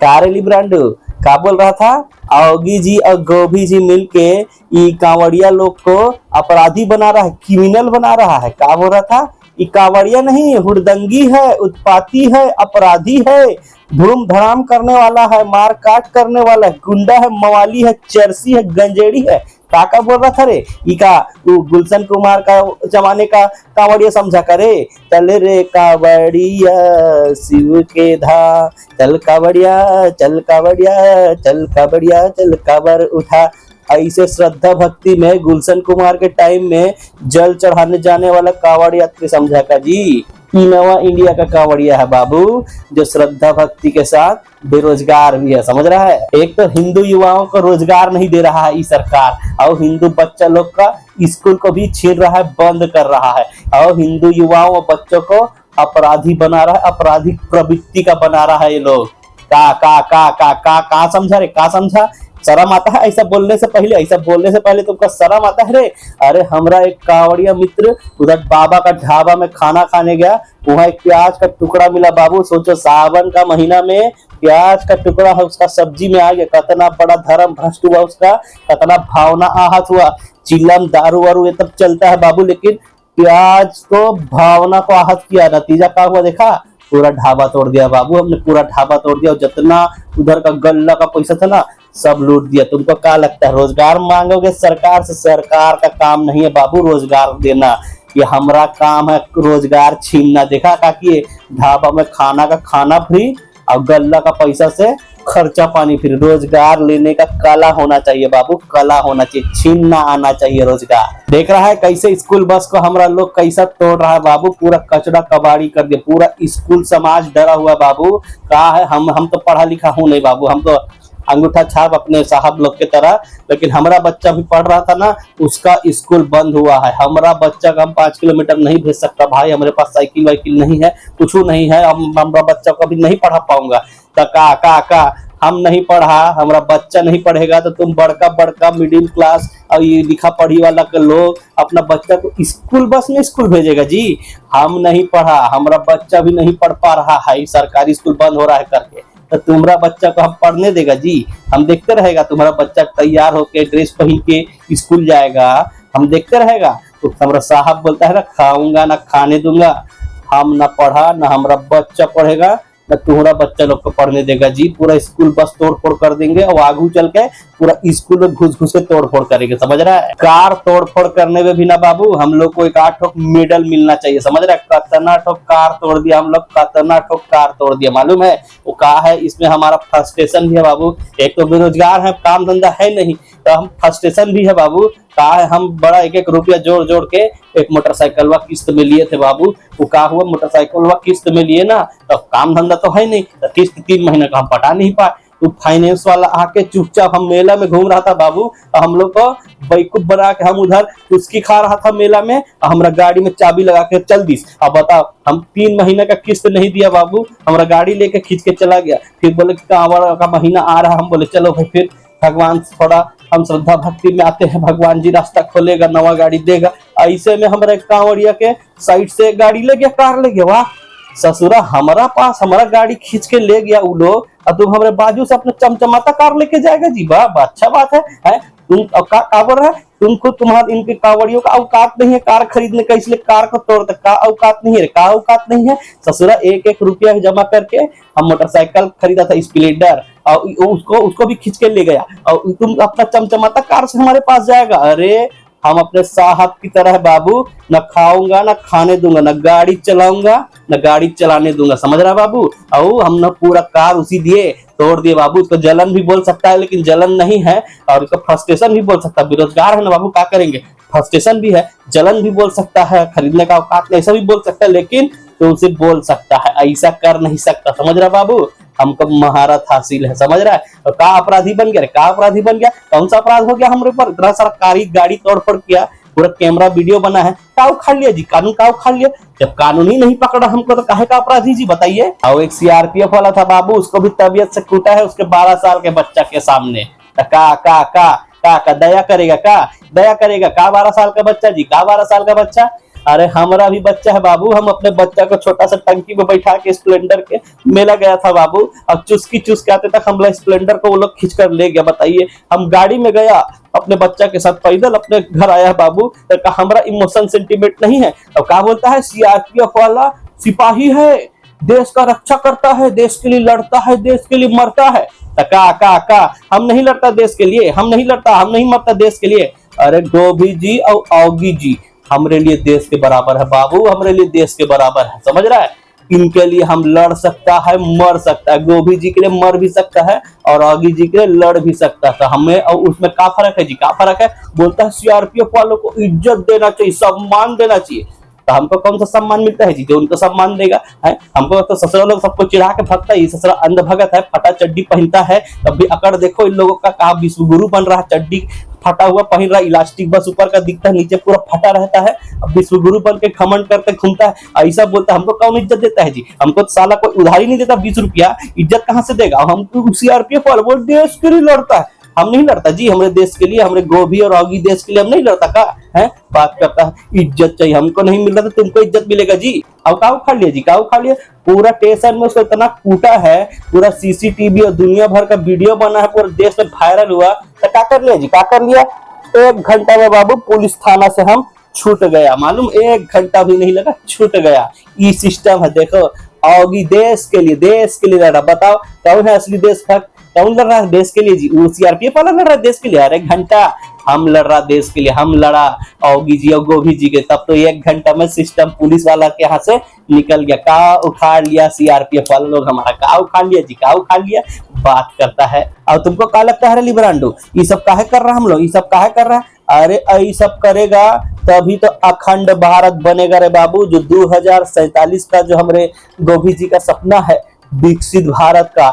Kareli brand का बोल रहा था। औगी जी और गोभी जी मिलके ये कांवड़िया लोग को अपराधी बना रहा है, क्रिमिनल बना रहा है। क्या बोल रहा था? ये कांवड़िया नहीं, हुड़दंगी है, उत्पाती है, अपराधी है, धूम धड़ाम करने वाला है, मार काट करने वाला है, गुंडा है, मवाली है, चरसी है, गंजेड़ी है। काका बोल रहा था रे इका गुलशन कुमार का जमाने का कांवड़िया समझा करे। चल रे कांवड़िया शिव के धाम, चल कांवड़िया चल कांवड़िया चल कांवड़िया चल कांवर उठा। ऐसे श्रद्धा भक्ति में गुलशन कुमार के टाइम में जल चढ़ाने जाने वाला कांवड़ यात्री समझा का जी। नवा इंडिया का कांवड़िया है बाबू, जो श्रद्धा भक्ति के साथ बेरोजगार भी है, समझ रहा है। एक तो हिंदू युवाओं को रोजगार नहीं दे रहा है ये सरकार, और हिंदू बच्चा लोग का स्कूल को भी छीन रहा है, बंद कर रहा है, और हिंदू युवाओं और बच्चों को अपराधी बना रहा है, आपराधिक प्रवृत्ति का बना रहा है ये लोग। का समझा रे, का समझा? शर्म आता है ऐसा बोलने से पहले? ऐसा बोलने से पहले तुमको शर्म आता है रे? अरे हमरा एक कांवड़िया मित्र उधर बाबा का ढाबा में खाना खाने गया, वहां एक प्याज का टुकड़ा मिला बाबू। सोचो सावन का महीना में प्याज का टुकड़ा है उसका सब्जी में आ गया। कितना बड़ा धर्म भ्रष्ट हुआ उसका, कितना भावना आहत हुआ। चिल्लम दारू वारू ये सब चलता है बाबू, लेकिन प्याज तो भावना को आहत किया। नतीजा क्या हुआ देखा? पूरा ढाबा तोड़ दिया बाबू, हमने पूरा ढाबा तोड़ दिया, और जितना उधर का गल्ला का पैसा था ना सब लूट दिया। तुमको क्या लगता है रोजगार मांगोगे सरकार से? सरकार का काम नहीं है बाबू रोजगार देना, ये हमारा काम है रोजगार छीनना। देखा का कि ढाबा में खाना का खाना फ्री और गल्ला का पैसा से खर्चा पानी फ्री। रोजगार लेने का कला होना चाहिए बाबू, कला होना चाहिए, छीनना आना चाहिए रोजगार। देख रहा है कैसे स्कूल बस को हमारा लोग कैसा तोड़ रहा है बाबू, पूरा कचड़ा कबाड़ी कर दिया, पूरा स्कूल समाज डरा हुआ बाबू। कहा है हम तो पढ़ा लिखा हूँ नहीं बाबू, हम तो अंगूठा छाप अपने साहब लोग के तरह। लेकिन हमारा बच्चा भी पढ़ रहा था ना, उसका स्कूल बंद हुआ है। हमारा बच्चा का हम 5 किलोमीटर नहीं भेज सकता भाई, हमारे पास साइकिल वाइकिल नहीं है, कुछ नहीं है, हमारा बच्चा को भी नहीं पढ़ा पाऊंगा। तो का हम नहीं पढ़ा, हमारा बच्चा नहीं पढ़ेगा तो तुम बड़का बड़का मिडिल क्लास और ये लिखा पढ़ी वाला के लोग अपना बच्चा को स्कूल बस में स्कूल भेजेगा जी। हम नहीं पढ़ा, हमारा बच्चा भी नहीं पढ़ पा रहा है, सरकारी स्कूल बंद हो रहा है करके, तो तुम्हारा बच्चा को हम पढ़ने देगा जी? हम देखते रहेगा तुम्हारा बच्चा तैयार होके ड्रेस पहन के स्कूल जाएगा, हम देखते रहेगा? तो हमारा साहब बोलता है ना खाऊंगा ना खाने दूंगा। हम ना पढ़ा ना हमारा बच्चा पढ़ेगा, ना तुम्हारा बच्चा लोग को पढ़ने देगा जी। पूरा स्कूल बस तोड़ फोड़ कर देंगे, और आगू चल के पूरा स्कूल में घुस घुस के तोड़ फोड़ करेंगे, समझ रहा है। कार तोड़ फोड़ करने में भी ना बाबू हम लोग को एक 8 ठोक मेडल मिलना चाहिए, समझ रहा है। कितना ठोक कार तोड़ दिया हम लोग, कितना ठोक कार तोड़ दिया मालूम है? वो कहा है इसमें हमारा फ्रस्ट्रेशन भी है बाबू। एक तो बेरोजगार है, काम धंधा है नहीं, तो हम फ्रस्ट्रेशन भी है बाबू। कहा है हम बड़ा एक एक रुपया जोड़ जोड़ के एक मोटरसाइकिल किस्त में लिए थे बाबू। वो कहा हुआ मोटरसाइकिल किस्त में लिए ना, तो काम धंधा तो है नहीं, तो किस्त 3 महीने का हम पटा नहीं पाए। तो फाइनेंस वाला आके चुपचाप, हम मेला में घूम रहा था बाबू, और हम लोग को बेवकूफ बना के हम उधर उसकी खा रहा था मेला में, और हमारा गाड़ी में चाबी लगा के चल दिस। अब बताओ हम 3 महीने का किस्त नहीं दिया बाबू, हमारा गाड़ी लेके खींच के चला गया। फिर बोले कांवड़ का महीना आ रहा, हम बोले चलो भाई फिर भगवान थोड़ा हम श्रद्धा भक्ति में आते हैं, भगवान जी रास्ता खोलेगा, नवा गाड़ी देगा। ऐसे में हमारे कांवड़िया के साइड से गाड़ी ले गया, कार ले गया। वाह ससुरा, हमारा पास हमारा गाड़ी खींच के ले गया वो लोग, और तुम हमारे बाजू से अपना चमचमाता कार लेके जाएगा जी। वाह अच्छा बात है। तुम का बोल रहा है तुमको, तुम्हारे इनके कांवड़ियों का औकात नहीं है कार खरीदने का, इसलिए कार को तोड़ते। का औकात नहीं है, का औकात नहीं है ससुरा। 1-1 रुपया जमा करके हम मोटरसाइकिल खरीदा था स्प्लेंडर, और उसको भी खींच के ले गया, और तुम अपना चमचमाता कार से हमारे पास जाएगा। अरे हम अपने साहब की तरह बाबू, न खाऊंगा ना खाने दूंगा, न गाड़ी चलाऊंगा न गाड़ी चलाने दूंगा, समझ रहा बाबू। और हम न पूरा कार उसी दिए तोड़ दिए बाबू। इसको जलन भी बोल सकता है, लेकिन जलन नहीं है, और इसको फ्रस्ट्रेशन भी बोल सकता है। बेरोजगार है ना बाबू, क्या करेंगे? फ्रस्ट्रेशन भी है, जलन भी बोल सकता है, खरीदने का औकात नहीं, ऐसा भी बोल सकता है, लेकिन तो उसे बोल सकता है, ऐसा कर नहीं सकता, समझ रहा बाबू। हमको महारत हासिल है, समझ रहा है। और का अपराधी बन गया, का अपराधी बन गया, कौन सा अपराध हो गया हमारे ऊपर? इतना सारा गाड़ी तोड़ फोड़ किया, पूरा कैमरा वीडियो बना है, का उखाड़ लिया जी, कानून का उखाड़ लिया। जब कानून ही नहीं पकड़ा हमको तो काहे का अपराधी जी, बताइए। और एक सीआरपीएफ वाला था बाबू, उसको भी तबीयत से कूटा है उसके 12 साल के बच्चा के सामने। का दया करेगा, का दया करेगा, का 12 साल का बच्चा जी, का 12 साल का बच्चा। अरे हमारा भी बच्चा है बाबू, हम अपने बच्चा को छोटा सा टंकी में बैठा के स्प्लेंडर के मेला गया था बाबू। अब चुस्की चुस के आते तक हम लोग स्प्लेंडर को वो लोग खींच कर ले गया। बताइए, हम गाड़ी में गया अपने बच्चा के साथ, पैदल अपने घर आया बाबू। तो हमारा इमोशन सेंटीमेंट नहीं है। अब क्या बोलता है, सीआरपीएफ वाला सिपाही है, देश का रक्षा करता है, देश के लिए लड़ता है, देश के लिए मरता है। का हम नहीं लड़ता देश के लिए, हम नहीं लड़ता, हम नहीं मरता देश के लिए। अरे गोभी जी और औगी जी हमारे लिए देश के बराबर है बाबू, हमारे लिए देश के बराबर है, समझ रहा है। इनके लिए हम लड़ सकता है, मर सकता है। गोभी जी के लिए मर भी सकता है और औगी जी के लिए लड़ भी सकता है। हमें और उसमें क्या फर्क है जी, क्या फर्क है। बोलता है सीआरपीएफ वालों को इज्जत देना चाहिए, सम्मान देना चाहिए। तो हमको कौन सा सम्मान मिलता है जी जो उनको सम्मान देगा है। हमको तो ससुरा लोग सबको चिढ़ा के भगता है, ससुरा अंधभगत है, फटा चड्डी पहनता है। तब भी अकड़ देखो इन लोगों का, कहा विश्वगुरु बन रहा है, चड्डी फटा हुआ पहन रहा, इलास्टिक बस ऊपर का दिखता है, नीचे पूरा फटा रहता है। अब विश्वगुरु बन के घमंड करके घूमता है, ऐसा बोलता है। हमको कौन इज्जत देता है जी, हमको तो साला कोई उधारी नहीं देता 20 रुपया, इज्जत कहाँ से देगा। हम सीआरपीएफ वाला वो देश के लिए लड़ता है, हम नहीं लड़ता जी, हमारे देश के लिए, हमारे गोभी और औगी देश के लिए हम नहीं लड़ता का है। बात करता है इज्जत चाहिए, हमको नहीं मिल रहा तो तुमको इज्जत मिलेगा जी। अब का उखाड़ लिया जी, का उखाड़ लिया। पूरा स्टेशन में उसको इतना कूटा है, पूरा सीसीटीवी और दुनिया भर का वीडियो बना है, पूरे देश में वायरल हुआ। तो क्या कर लिया जी, क्या कर लिया। 1 घंटा में बाबू पुलिस थाना से हम छूट गया, मालूम, 1 घंटा भी नहीं लगा, छूट गया। ये सिस्टम है, देखो। औगी देश के लिए लड़ रहा। बताओ कौन है असली देशभक्त, कौन लड़ रहा है देश के लिए जी। वो सीआरपीएफ वाला लड़ रहा है देश के लिए। अरे घंटा हम लड़ रहा देश के लिए, हम लड़ा औगी जी और गोभी जी के। तब तो 1 घंटा में सिस्टम पुलिस वाला के यहाँ से निकल गया। का उखाड़ लिया सीआरपीएफ वाले लोग हमारा, का उखाड़ लिया जी, का उखाड़ लिया। बात करता है। और तुमको क्या लगता है लिब्रांडो, ये सब काहे कर रहा हम लोग, ये सब काहे कर रहा है। अरे ये सब करेगा तभी तो अखंड भारत बनेगा रे बाबू। जो 2047 का जो हमारे गोभी जी का सपना है विकसित भारत का,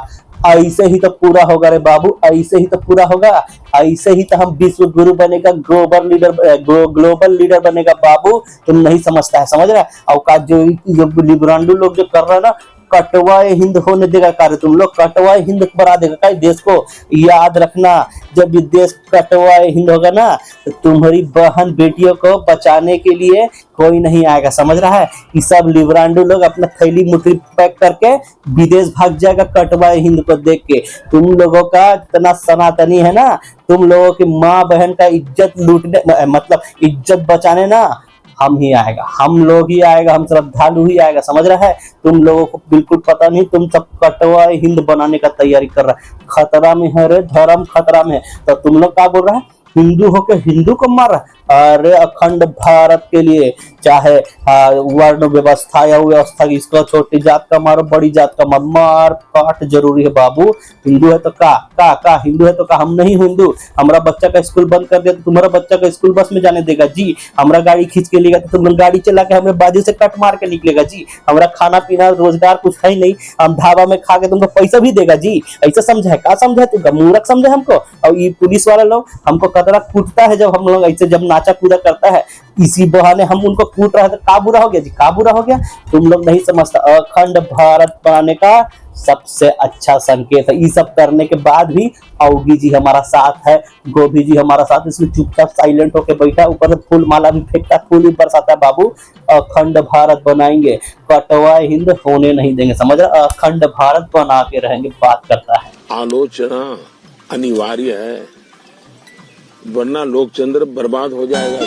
ऐसे ही तो पूरा होगा रे बाबू, ऐसे ही तो पूरा होगा। ऐसे ही तो हम विश्व गुरु बनेगा, ग्लोबल लीडर बनेगा बाबू। तुम नहीं समझता है, समझ रहा है। और का जो लिब्रांडो लोग जो कर रहा है ना, कटवाए हिंद होने देगा कार्य, तुम लोग कटवाए हिंद बना देगा का देश को। याद रखना, जब ये देश कटवाए हिंद होगा ना, तो तुम्हारी बहन बेटियों को बचाने के लिए कोई नहीं आएगा, समझ रहा है। ये सब लिब्रांडो लोग अपना थैली मुट्ठी पैक करके विदेश भाग जाएगा कटवाए हिंद को देख के। तुम लोगों का इतना सनातनी है ना, तुम लोगों की माँ बहन का इज्जत लूटने, मतलब इज्जत बचाने ना हम ही आएगा, हम लोग ही आएगा, हम श्रद्धालु ही आएगा, समझ रहा है। तुम लोगों को बिल्कुल पता नहीं, तुम सब कटवाए हिंद बनाने का तैयारी कर रहा है। खतरा में है रे, धर्म खतरा में है। तो तुम लोग क्या बोल रहा है, हिंदू होके हिंदू को मार रहा है। अरे अखंड भारत के लिए चाहे वर्ण व्यवस्था या व्यवस्था, इसको छोटी जात का मारो, बड़ी जात का मारो, मार काट जरूरी है बाबू। हिंदू है तो का हिंदू है तो का, हम नहीं हिंदू। हमारा बच्चा का स्कूल बंद कर दिया तो तुम्हारा बच्चा का स्कूल बस में जाने देगा जी। हमारा गाड़ी खींच के लेगा तो तुम गाड़ी चला के हमें बाजू से कट मार के निकलेगा जी। हमारा खाना पीना रोजगार कुछ है ही नहीं, हम ढाबा में खा के तुमको पैसा भी देगा जी। ऐसा समझा है, क्या समझा है, तुम मूर्ख समझे हमको। और ये पुलिस वाले लोग हमको कतरा कूटता है जब हम लोग ऐसे जब नाचा कूदा करता है, इसी बहाने हम उनको कूट रहे हैं। तो का बुरा हो गया जी, का बुरा हो गया। तुम लोग नहीं समझता, अखंड भारत बनाने का सबसे अच्छा संकेत है। ये सब करने के बाद भी औगी जी हमारा साथ है, गोभी जी हमारा साथ, इसलिए चुपचाप साइलेंट होके बैठा, ऊपर से फूल माला भी फेंकता, फूल भी बरसाता है बाबू। अखंड भारत बनाएंगे, कटवाए हिंद होने नहीं देंगे, समझ रहे, अखंड भारत बना के रहेंगे। बात करता है। आलोचना अनिवार्य है, वरना लोकतंत्र बर्बाद हो जाएगा।